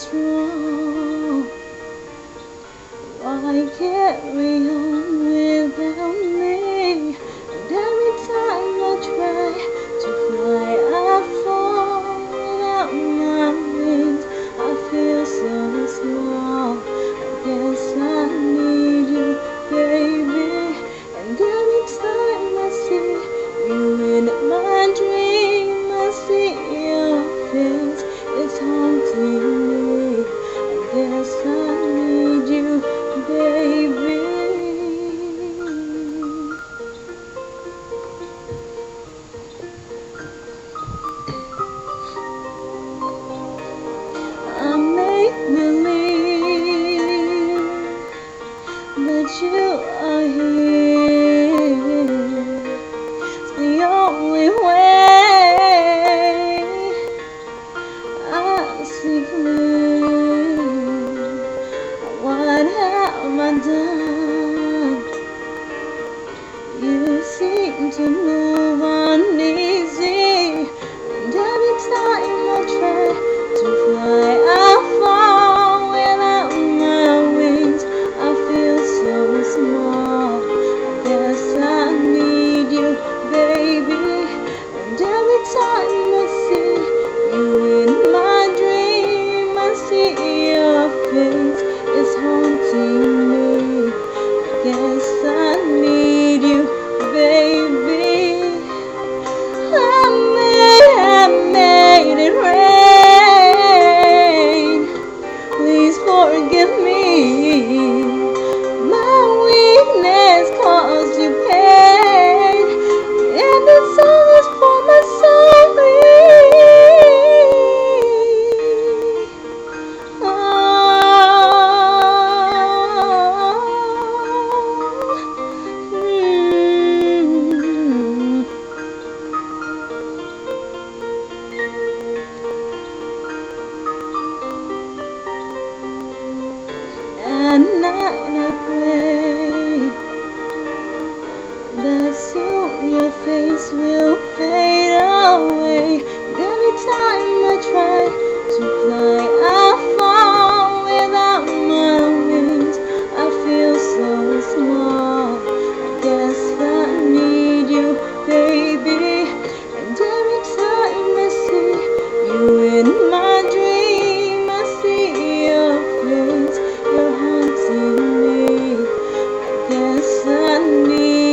was wrong. Why carry on without me? And every time I try to fly, I fall without my wings. I feel so small. I guess I need you, baby. And every time I see you in my dream, I see your face. It's haunting me. I guess I need you, baby. I make believe that you are here. It's the only way I see clear. What have I done? You seem to move on easy, and every time I try to fly, I fall without my wings. I feel so small. I guess I need you, baby. And every time I see you in my dream, I see your face. It's haunting me. I guess I need you, baby. I made it rain. Please forgive me. My weakness caused you pain, and it's always for my sorry. At night I pray that soon your face will fade away. And every time I try to fly, I fall without my wings. I feel so small. I guess I need you, baby. And every time I see you in my dream, I see your face. You're haunting me. I guess I need